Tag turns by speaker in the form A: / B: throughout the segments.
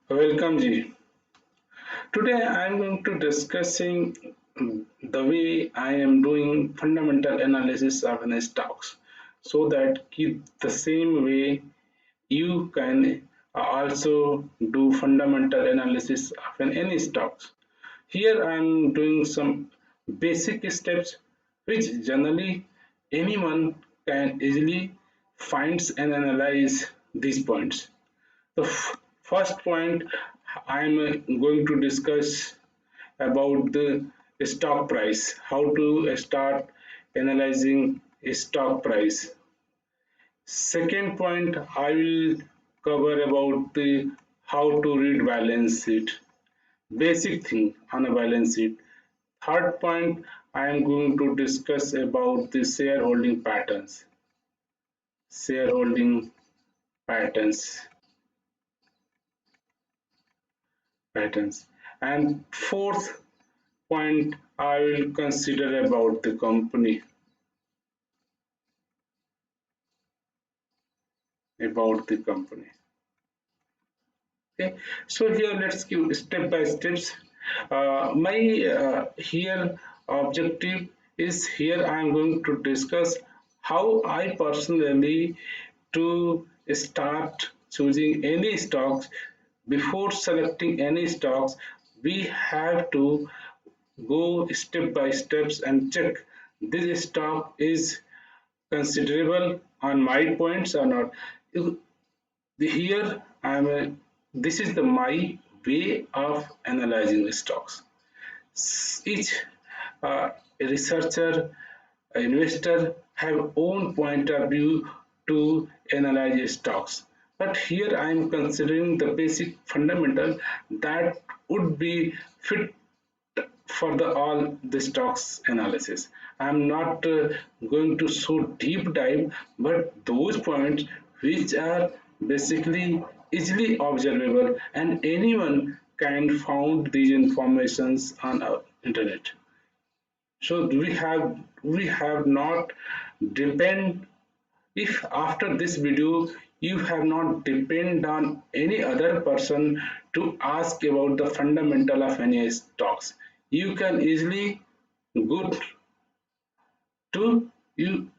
A: Welcome Ji. Today I am going to discussing the way I am doing fundamental analysis of an stocks so that keep the same way you can also do fundamental analysis of any stocks. Here I am doing some basic steps which generally anyone can easily finds and analyze these points. The first point I'm going to discuss about the stock price, how to start analyzing a stock price. Second point, I will cover about the how to read balance sheet, basic thing on a balance sheet. Third point, I am going to discuss about the shareholding patterns, shareholding patterns, patterns. And fourth point I will consider about the company. Okay, so here let's give step by steps. My here objective is here I am going to discuss how I personally to start choosing any stocks. Before selecting any stocks, we have to go step by steps and check this stock is considerable on my points or not. Here I'm a, this is the my way of analyzing stocks. Each researcher, investor have own point of view to analyze stocks. But here I am considering the basic fundamental that would be fit for the all the stocks analysis. I'm not going to so deep dive, but those points which are basically easily observable and anyone can find these informations on our internet. So we have not depend. If after this video you have not depend on any other person to ask about the fundamental of any stocks, you can easily go to you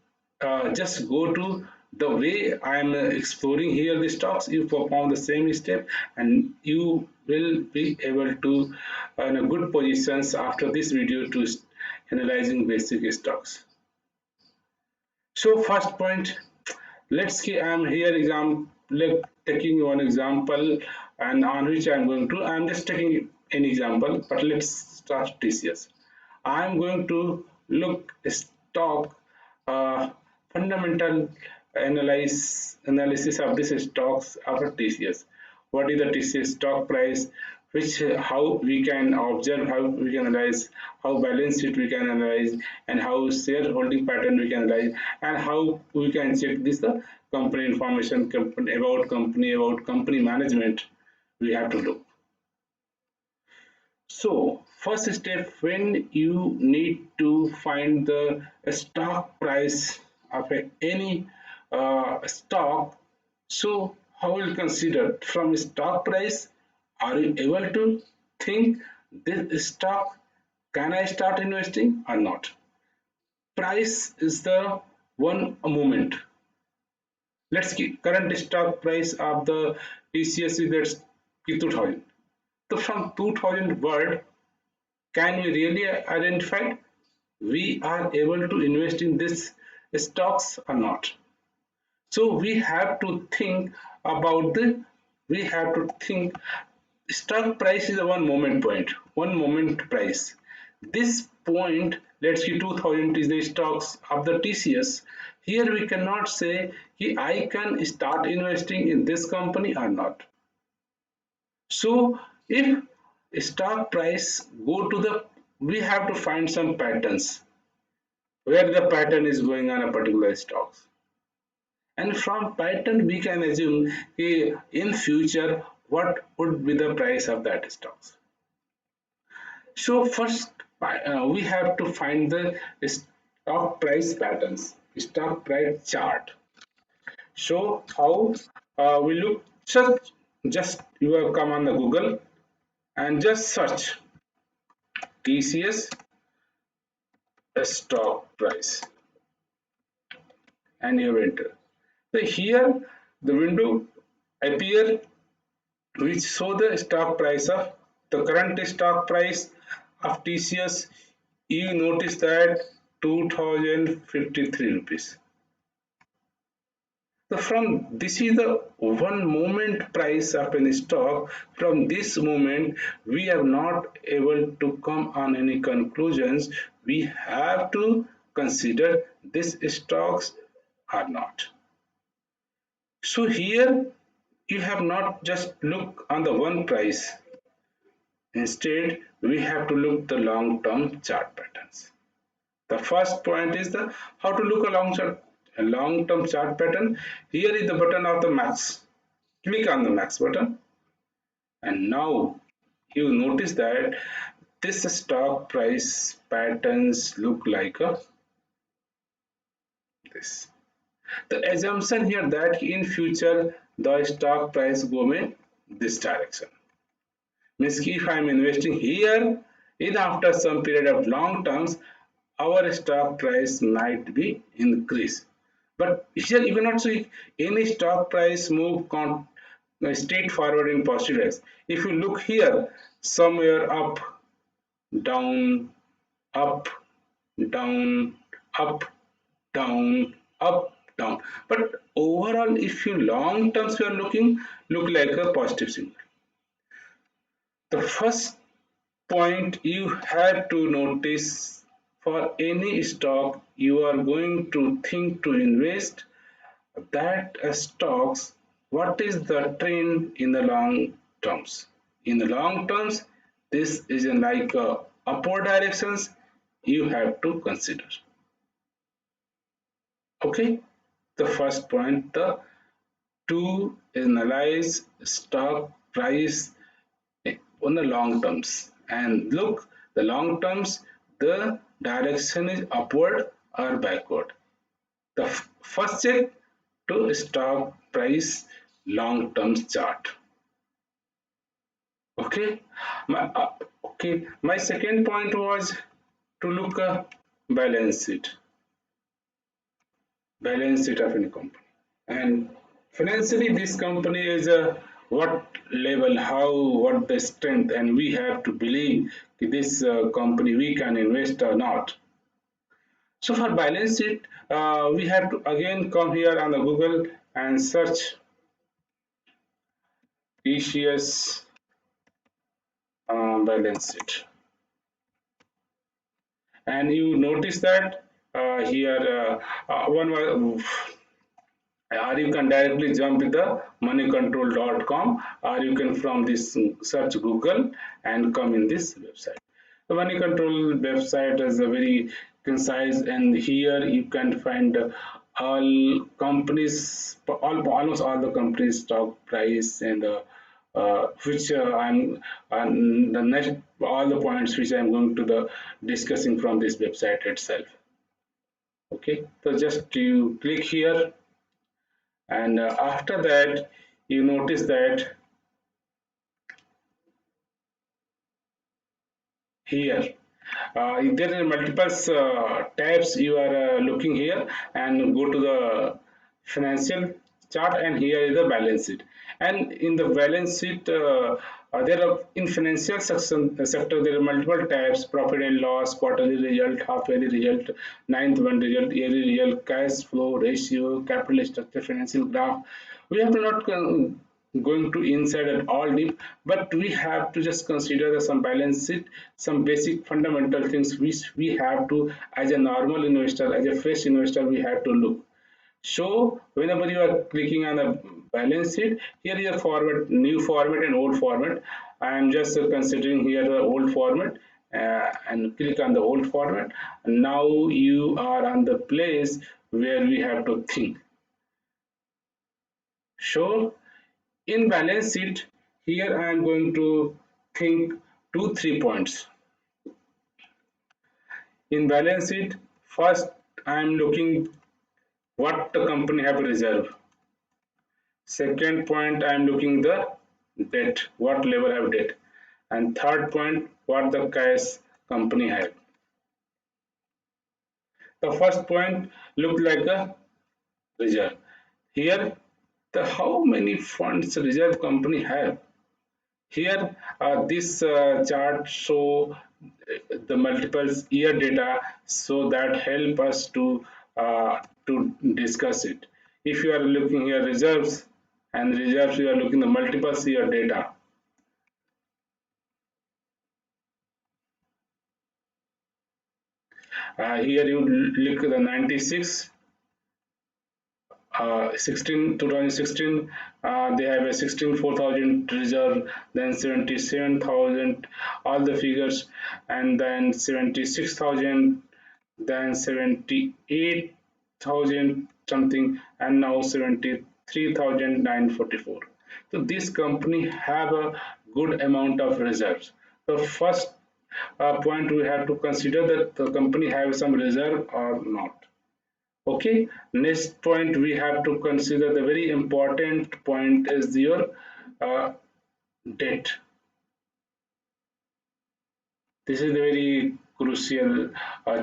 A: just go to the way I am exploring here the stocks. You perform the same step and you will be able to in a good positions after this video to analyzing basic stocks. So first point, let's see, I'm here like taking one example and on which I'm going to, I'm just taking an example, but let's start TCS. I'm going to look stock fundamental analysis of this stocks of TCS. What is the TCS stock price? Which how we can observe, how we can analyze, how balance sheet we can analyze, and how shareholding pattern we can analyze, and how we can check this the company information, company about company management. We have to do. So, first step when you need to find the stock price of any stock. So, how will you consider from stock price? Are you able to think this stock? Can I start investing or not? Price is the one moment. Let's keep current stock price of the TCS is that's 2000. So from 2000 word, can we really identify we are able to invest in this stocks or not? So we have to think stock price is a one moment point, one moment price. This point, let's say 2000 is the stocks of the TCS. Here we cannot say I can start investing in this company or not. So if stock price go to the, we have to find some patterns where the pattern is going on a particular stocks, and from pattern we can assume in future what would be the price of that stocks. So first we have to find the stock price patterns, stock price chart. So how we look, so just you have come on the Google and just search TCS stock price and you enter. So here the window appear which show the stock price of the current stock price of TCS. You notice that 2053 rupees. So from this is the one moment price of any stock. From this moment, we are not able to come on any conclusions. We have to consider this stocks or not. So here you have not just look on the one price. Instead, we have to look the long-term chart patterns. The first point is the how to look a long-term chart pattern. Here is the button of the max. Click on the max button, and now you notice that this stock price patterns look like this. The assumption here that in future the stock price go in this direction. Means if I am investing here, in after some period of long terms, our stock price might be increased. But here you cannot see any stock price move straight forward in positive direction. If you look here, somewhere up, down, up, down, up, down, up, down. But overall, if you long terms you are looking, look like a positive signal. The first point you have to notice for any stock you are going to think to invest that stocks what is the trend in the long terms. In the long terms, this is in like upward directions you have to consider. Okay, the first point, the to analyze stock price on the long terms and look the long terms the direction is upward or backward. The first check to stock price long term chart. Okay, my second point was to look a balance sheet of any company. And financially, this company is a what level, how, what the strength, and we have to believe this company we can invest or not. So for balance sheet, we have to again come here on the Google and search TCS balance sheet, and you notice that here one or you can directly jump with the moneycontrol.com or you can from this search Google and come in this website. The money control website is a very concise and here you can find all companies almost all the companies stock price and which I'm and the next all the points which I'm going to the discussing from this website itself. Okay, so just you click here and after that you notice that here there are multiple tabs you are looking here and go to the financial chart and here is the balance sheet and in the balance sheet there are in financial section sector there are multiple tabs profit and loss quarterly result half yearly result ninth month result yearly result cash flow ratio capital structure financial graph. We have to not going to inside at all deep but we have to just consider some balance sheet some basic fundamental things which we have to as a normal investor as a fresh investor we have to look. So whenever you are clicking on the balance sheet here is a format new format and old format. I am just considering here the old format and click on the old format and now you are on the place where we have to think. So in balance sheet, here I am going to think 2 3 points. In balance sheet, first I am looking what the company have reserve. Second point I am looking the debt, what level have debt, and third point, what the cash company have. The first point looked like a reserve. Here, the how many funds reserve company have. Here, this chart show the multiples year data, so that help us to discuss it. If you are looking here reserves and reserves, you are looking the multiples year data. Here you look at the 96 2016, they have a 16,400 reserve, then 77,000, all the figures, and then 76,000, then 78,000 something, and now 73,944. So this company have a good amount of reserves. The first point we have to consider that the company have some reserve or not. Okay, next point we have to consider the very important point is your uh, debt. This is the very crucial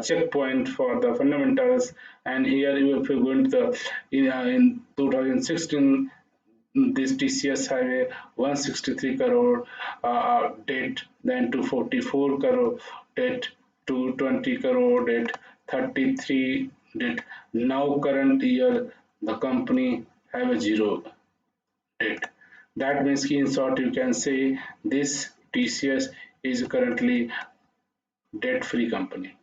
A: checkpoint for the fundamentals. And here, if you go into the in 2016, this TCS have a 163 crore debt, then 244 crore debt, 220 crore debt, 33 debt. Now current year, the company have a zero debt. That means in short you can say this TCS is currently debt-free company.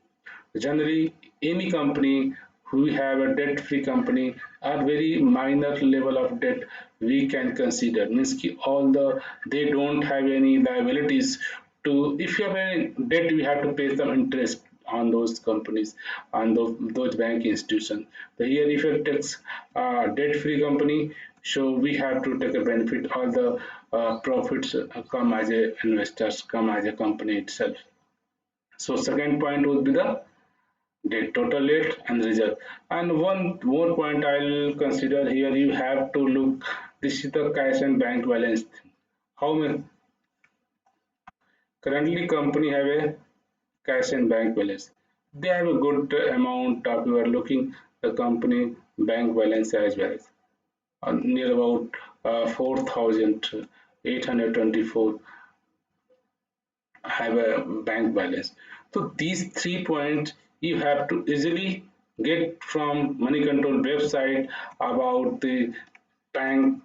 A: Generally, any company who have a debt-free company are very minor level of debt we can consider. Means ki all the they don't have any liabilities to. If you have any debt, we have to pay some interest on those companies, on those bank institutions. So here, if it takes debt-free company, so we have to take a benefit. All the profits come as a investors, come as a company itself. So second point would be the debt, total debt and reserve. And one more point I'll consider here, you have to look, this is the cash and bank balance. How many, currently company have a cash and bank balance. They have a good amount of, you are looking the company bank balance as well. Near about 4,824 have a bank balance. So these 3 points you have to easily get from Money Control website about the bank,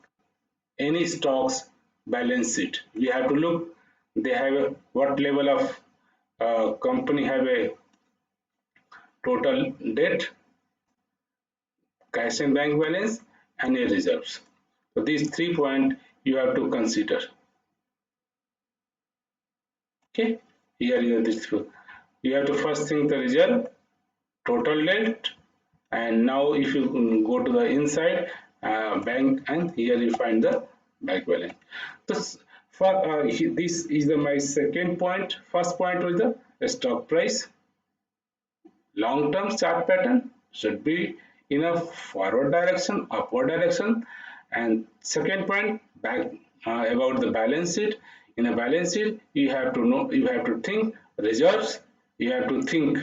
A: any stocks balance sheet. We have to look they have a, what level of company have a total debt, cash and bank balance, and a reserves. So these 3 points you have to consider. Okay, here you have this. You have to first think the reserve, total debt, and now if you go to the inside bank, and here you find the bank balance. This, for, this is my second point. First point was the stock price. Long term chart pattern should be in a forward direction, upward direction. And second point, back about the balance sheet. In a balance sheet, you have to know, you have to think reserves, you have to think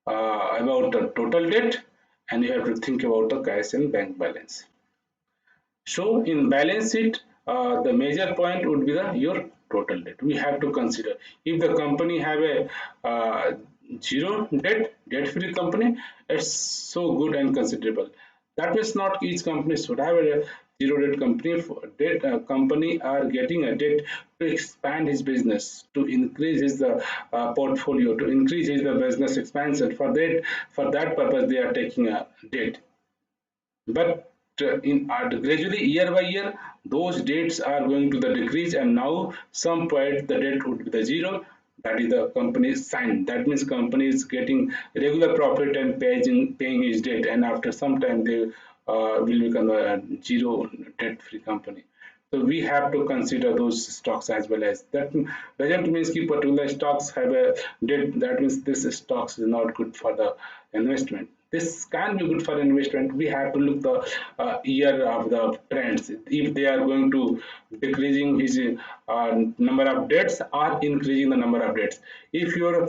A: about the total debt, and you have to think about the cash and bank balance. So in balance sheet, the major point would be the your total debt. We have to consider if the company have a zero debt, debt-free company, it's so good and considerable. That means not each company should have a zero debt company. For debt company are getting a debt to expand his business, to increase his portfolio, to increase his the business expansion. For that purpose, they are taking a debt. But in gradually year by year, those dates are going to the decrease, and now some point the debt would be the zero. That is the company signed. That means company is getting regular profit and paying his debt, and after some time they will become a zero debt free company. So we have to consider those stocks as well as that. Doesn't mean particular stocks have a debt. That means this stocks is not good for the investment. this can be good for investment. We have to look the year of the trends. If they are going to decreasing his number of dates or increasing the number of dates. If your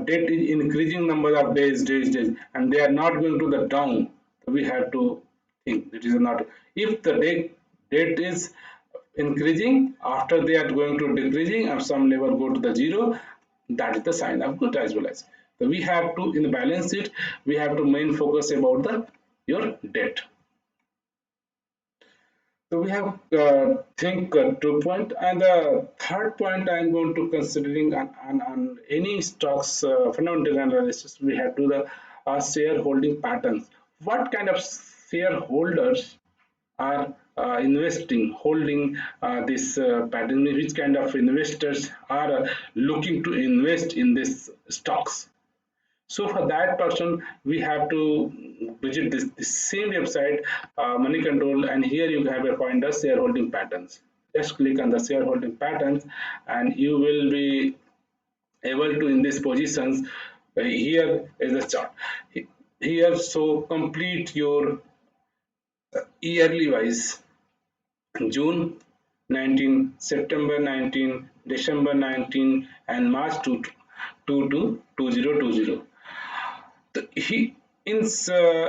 A: date is increasing number of days, and they are not going to the down, we have to think it is not. If the date is increasing after they are going to decreasing and some level go to the zero, that is the sign of good as well as. So we have to in the balance sheet we have to main focus about the your debt. So we have think 2 point, and the third point I'm going to considering on any stocks fundamental analysis we have to the shareholding patterns. What kind of shareholders are investing, holding this pattern? Which kind of investors are looking to invest in this stocks? So for that person, we have to visit this same website, Money Control, and here you have a find the shareholding patterns. Just click on the shareholding patterns, and you will be able to in these positions. Here is the chart. Here, so complete your yearly wise. June 19, September 19, December 19, and March 2 to 2020. He in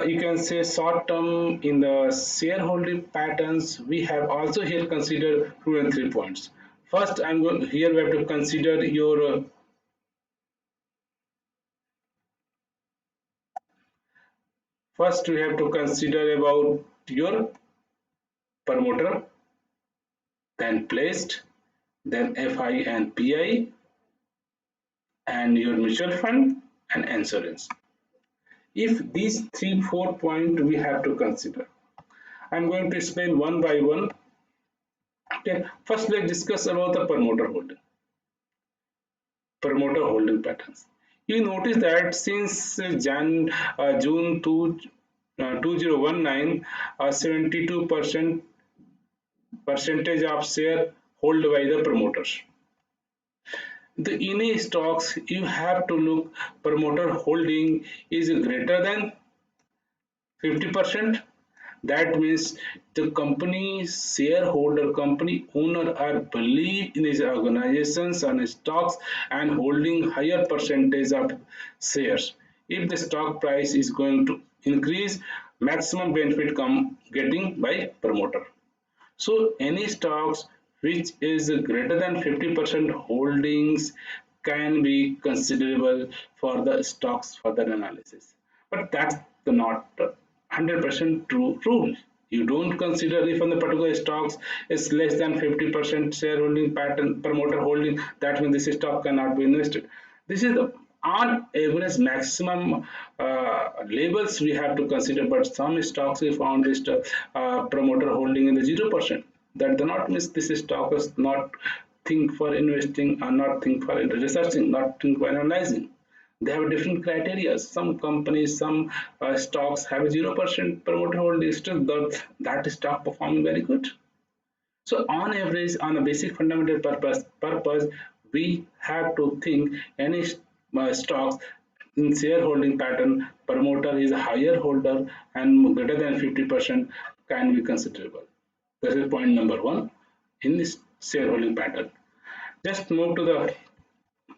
A: you can say short term in the shareholding patterns we have also here considered 2 and 3 points. First, I'm going here we have to consider your first we have to consider about your promoter, then placed, then FI and PI, and your mutual fund and insurance. If these 3 4 points we have to consider, I'm going to explain one by one. Okay, first let's discuss about the promoter holding patterns. You notice that since June 2019, 72% percentage of share held by the promoters. The in stocks you have to look promoter holding is greater than 50%. That means the company shareholder, company owner are believe in his organizations and stocks and holding higher percentage of shares. If the stock price is going to increase, maximum benefit come getting by promoter. So any stocks which is greater than 50% holdings can be considerable for the stocks further analysis. But that's the not 100% true rule. You don't consider if on the particular stocks is less than 50% shareholding pattern promoter holding, that means this stock cannot be invested. This is the on average maximum labels we have to consider, but some stocks we found this promoter holding in the 0%. That do not mean this stock is not think for investing or not think for researching, not think for analyzing. They have different criteria. Some companies, some stocks have 0% promoter holding, still that stock performing very good. So on average, on a basic fundamental purpose, we have to think any stocks in shareholding pattern, promoter is a higher holder and greater than 50% can be considerable. This is point number one in this shareholding pattern. Just move to the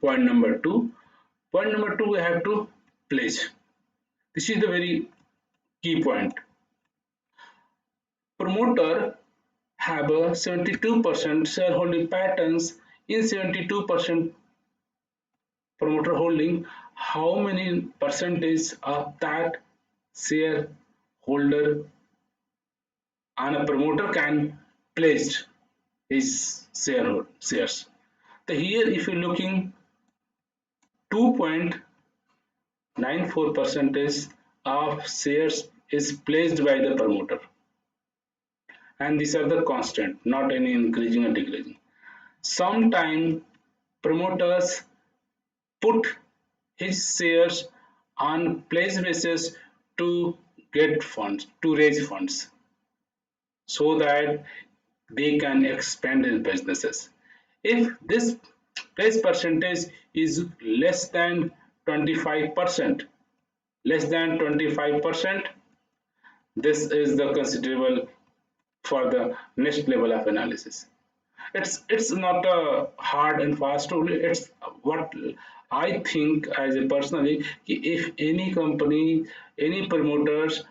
A: point number two. Point number two, we have to pledge. This is the very key point. Promoter have a 72% shareholding patterns. In 72% promoter holding, how many percentage of that shareholder on a promoter can pledge his shares. So here if you're looking 2.94 percentage of shares is pledged by the promoter, and these are the constant, not any increasing or decreasing. Sometimes promoters put his shares on pledge basis to get funds, to raise funds, so that they can expand their businesses. If this pledge percentage is less than 25%, less than 25%, this is the considerable for the next level of analysis. It's not a hard and fast rule. It's what I think as a personally, if any company, any promoters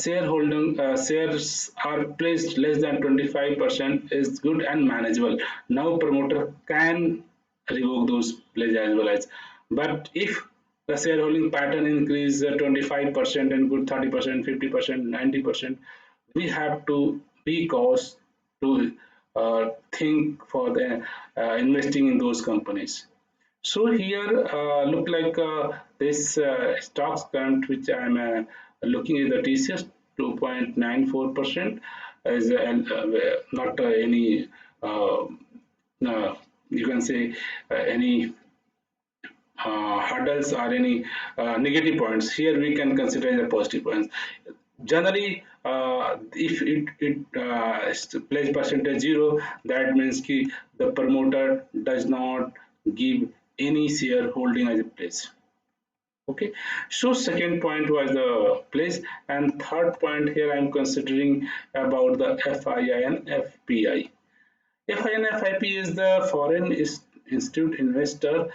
A: shareholding shares are placed less than 25% is good and manageable. Now promoter can revoke those pledge as well as. But if the shareholding pattern increase 25% and good 30%, 50%, 90%, we have to be cautious to think for the investing in those companies. So here look like this stocks current which I am looking at the TCS 2.94% is not any you can say any hurdles or any negative points. Here we can consider as a positive points. Generally, if it pledge percentage zero, that means ki the promoter does not give any shareholding as a pledge. Okay, so second point was the place, and third point here I am considering about the FII and FPI. FINFIP is the foreign institute investor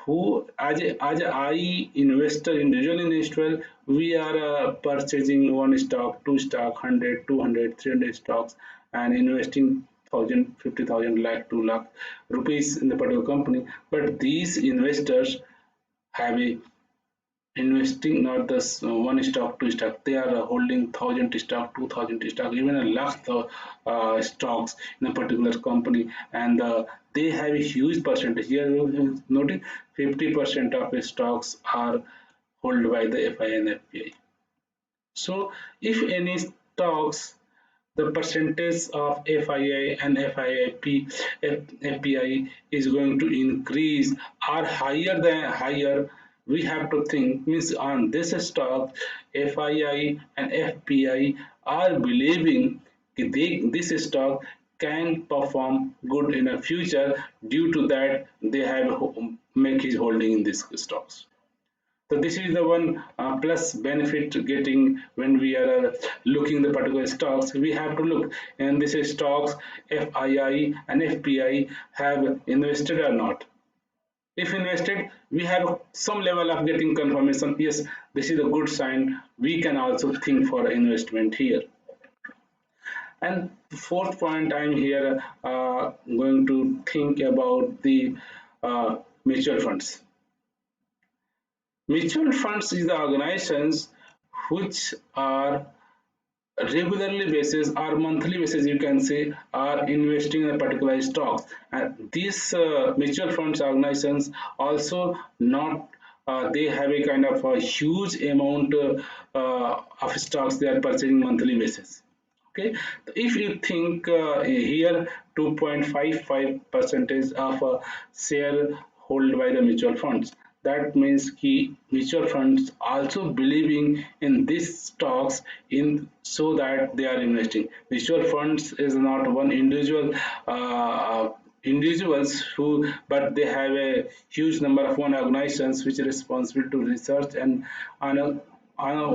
A: who, as a I investor, individual investor, we are purchasing one stock, two stock, 100, 200, 300 stocks and investing 1000, 50,000, lakh, 2 lakh rupees in the particular company. But these investors have a investing not this one stock, two stock. They are holding 1000 stock, 2000 stock, even a lakh stocks in a particular company, and they have a huge percentage. Here, notice 50% of the stocks are held by the FI and FPI. So, if any stocks the percentage of FII and FPI is going to increase or higher than higher, we have to think means on this stock FII and FPI are believing this stock can perform good in the future, due to that they have make his holding in these stocks. So this is the one plus benefit getting when we are looking the particular stocks. We have to look and this is stocks FII and FPI have invested or not. If invested, we have some level of getting confirmation. Yes, this is a good sign. We can also think for investment here. And fourth point, I'm here going to think about the mutual funds. Mutual funds is the organizations which are regularly basis or monthly basis, you can say, are investing in a particular stocks, and these mutual funds organizations also not they have a kind of a huge amount of stocks they are purchasing monthly basis. Okay, if you think here 2.55 percentage of share hold by the mutual funds, that means key mutual funds also believing in these stocks in so that they are investing. Mutual funds is not one individual individuals who, but they have a huge number of one organizations which are responsible to research and on a,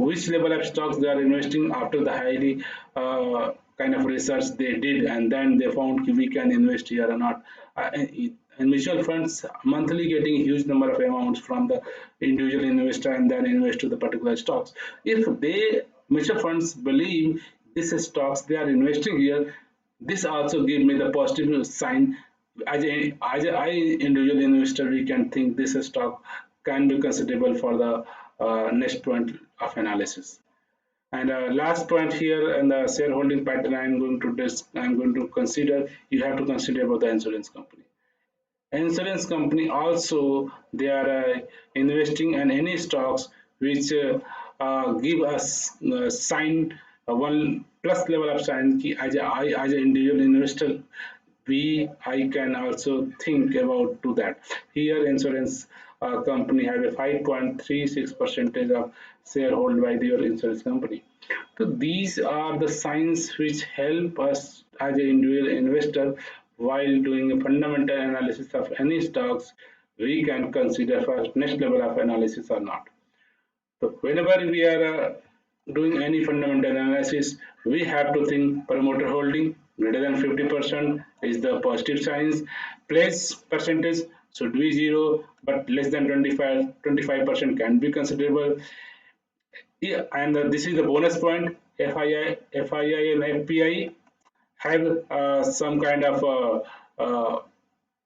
A: which level of stocks they are investing after the highly kind of research they did, and then they found we can invest here or not. And mutual funds monthly getting a huge number of amounts from the individual investor and then invest to the particular stocks. If they mutual funds believe this stocks they are investing here, this also give me the positive sign. As a I individual investor, we can think this stock can be considerable for the next point of analysis. And last point here, and the shareholding pattern I'm going to consider. You have to consider about the insurance company. Insurance company also they are investing in any stocks which give us sign one plus level of sign ki as an individual investor I can also think about to that. Here insurance company have a 5.36 percentage of sharehold by their insurance company. So these are the signs which help us as an individual investor while doing a fundamental analysis of any stocks. We can consider for next level of analysis or not. So whenever we are doing any fundamental analysis, we have to think promoter holding greater than 50% is the positive signs. Place percentage should be zero, but less than 25% can be considerable. Yeah, and this is the bonus point. FII and FPI have some kind of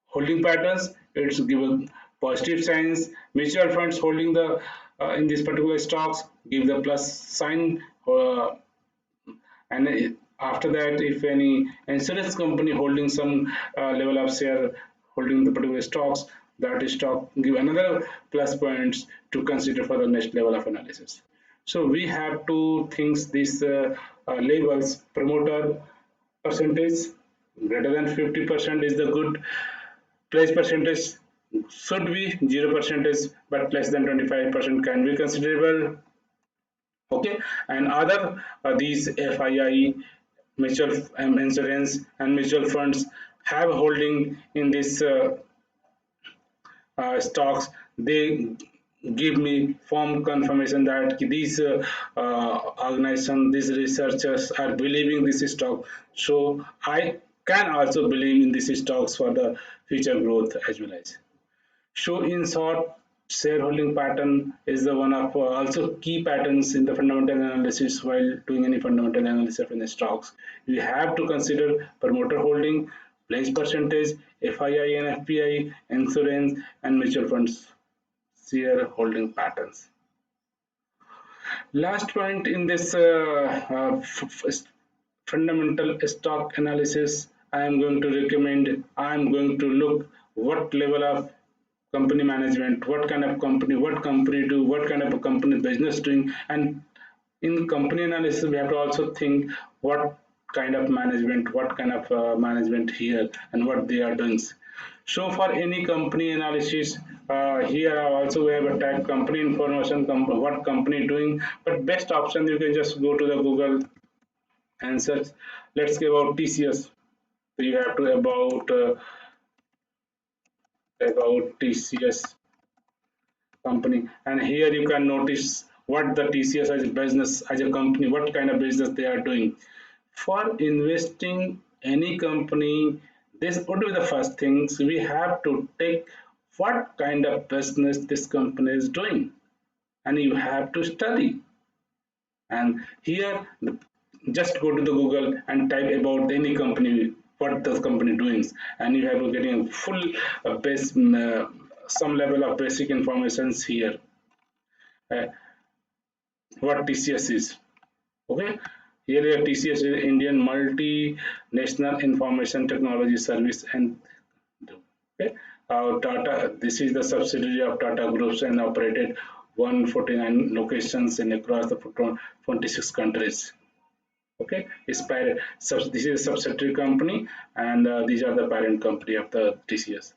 A: holding patterns. It's given positive signs. Mutual funds holding the in this particular stocks give the plus sign, and after that, if any insurance company holding some level of share holding the particular stocks, that stock give another plus points to consider for the next level of analysis. So we have to think these labels promoter percentage greater than 50% is the good. Place percentage should be 0% but less than 25% can be considerable. Okay, and other these FII, mutual insurance and mutual funds have holding in this stocks. They give me firm confirmation that these organization, these researchers are believing this stock. So I can also believe in these stocks for the future growth as well as. So in short, shareholding pattern is the one of also key patterns in the fundamental analysis while doing any fundamental analysis of any stocks. You have to consider promoter holding, place percentage, FII and FPI, insurance and mutual funds shareholding patterns. Last point in this fundamental stock analysis, I am going to recommend, I am going to look what level of company management, what kind of company, what company do, what kind of a company business doing, and in company analysis we have to also think what kind of management, what kind of management here and what they are doing. So for any company analysis, here also we have a tag company information, what company doing, but best option you can just go to the Google and search. Let's give about TCS. So you have to about TCS company, and here you can notice what the TCS as a business, as a company, what kind of business they are doing. For investing any company, this would be the first things we have to take what kind of business this company is doing, and you have to study. And here, just go to the Google and type about any company, what the company doing, and you have to getting full base, some level of basic informations here. Uh, what TCS is. Okay, here is TCS is Indian Multinational Information Technology Service, and okay, Tata. This is the subsidiary of Tata Groups and operated 149 locations in across the 26 countries. Okay, this is a subsidiary company, and these are the parent company of the TCS.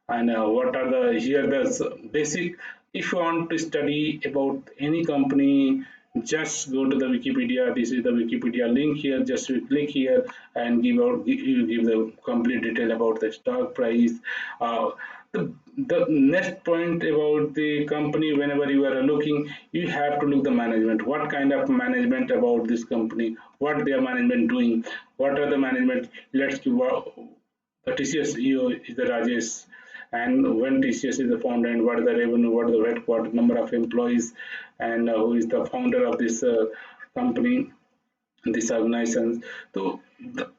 A: And what are the here the basic, if you want to study about any company, just go to the Wikipedia. This is the Wikipedia link here. Just you click here and you give the complete detail about the stock price. uh, the next point about the company, whenever you are looking, you have to look the management, what kind of management about this company, what their management doing, what are the management. Let's give the TCS CEO is the Rajesh, and when TCS is the founder, and what is the revenue, what is the headquarter number of employees, and who is the founder of this company, this organization. So the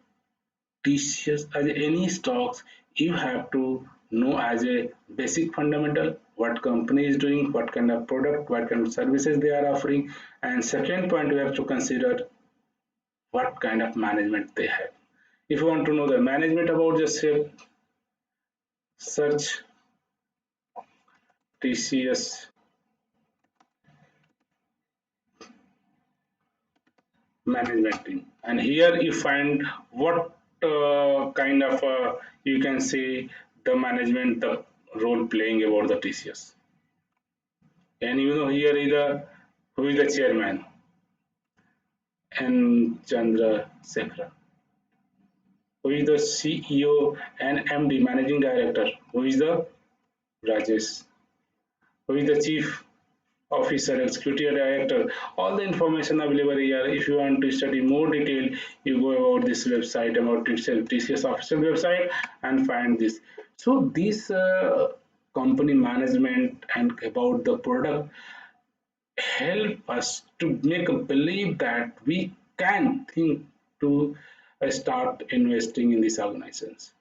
A: TCS as any stocks, you have to know as a basic fundamental what company is doing, what kind of product, what kind of services they are offering, and second point we have to consider what kind of management they have. If you want to know the management about, just say search TCS management team, and here you find what kind of you can say the management, the role playing about the TCS. And you know here is the who is the chairman, N Chandra Sekhra. Who is the CEO and MD managing director? Who is the Rajesh? Who is the chief officer, executive director, all the information available here. If you want to study more detail, you go about this website, about itself, TCS official website, and find this. So this company management and about the product help us to make a belief that we can think to start investing in these organizations.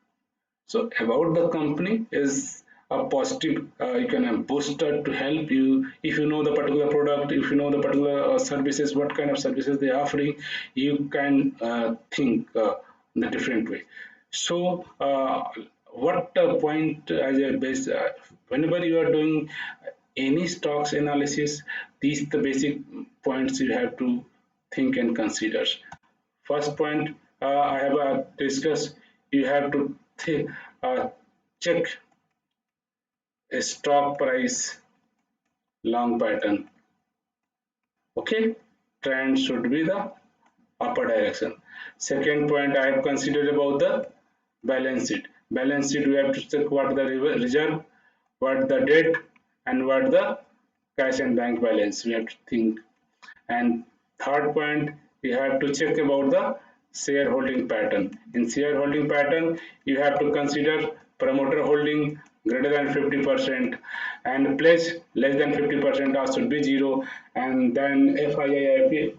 A: So about the company is a positive, you can have booster to help you. If you know the particular product, if you know the particular services, what kind of services they are offering, you can think in a different way. So what point as a base, whenever you are doing any stocks analysis, these the basic points you have to think and consider. First point I have discussed, you have to uh, check a stock price long pattern. Okay, trend should be the upper direction. Second point I have considered about the balance sheet. Balance sheet we have to check what the reserve, what the debt, and what the cash and bank balance. We have to think. And third point, you have to check about the shareholding pattern. In shareholding pattern, you have to consider promoter holding greater than 50% and pledge less than 50% or should be zero, and then FII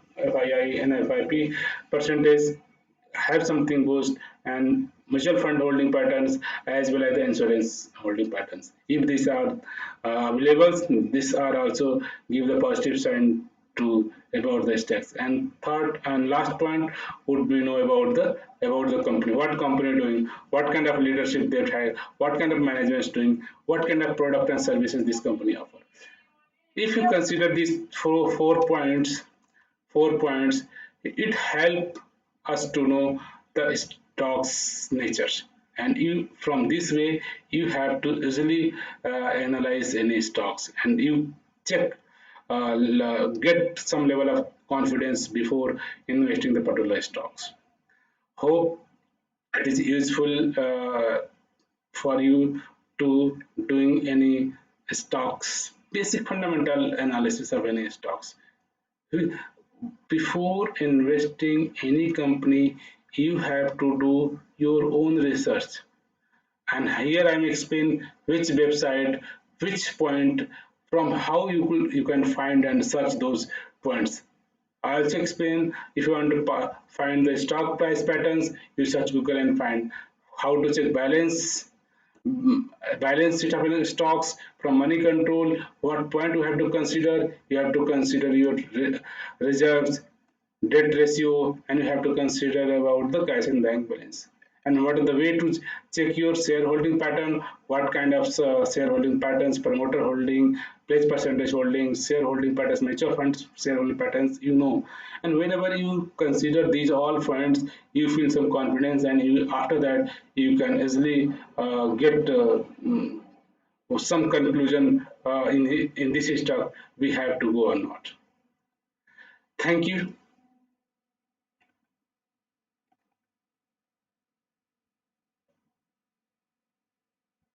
A: and FIP percentage have something boost, and mutual fund holding patterns as well as the insurance holding patterns. If these are available, these are also give the positive sign to about the stocks. And third and last point would be know about the company. What company doing? What kind of leadership they have? What kind of management is doing? What kind of product and services this company offer? If you consider these four points, it help us to know the stock's nature. And you from this way you have to easily analyze any stocks, and you check get some level of confidence before investing the particular stocks. Hope it is useful for you to doing any stocks basic fundamental analysis of any stocks. Before investing any company, you have to do your own research. And here I'm explaining which website, which point, from how you can find and search those points. I also explain if you want to find the stock price patterns, you search Google and find how to check balance sheet of stocks from money control. What point you have to consider? You have to consider your reserves, debt ratio, and you have to consider about the cash and bank balance. And what is the way to check your shareholding pattern? What kind of shareholding patterns? Promoter holding, pledge percentage holding, shareholding patterns, mutual funds shareholding patterns, you know. And whenever you consider these all points, you feel some confidence, and you after that you can easily get some conclusion in this stock we have to go or not. Thank you.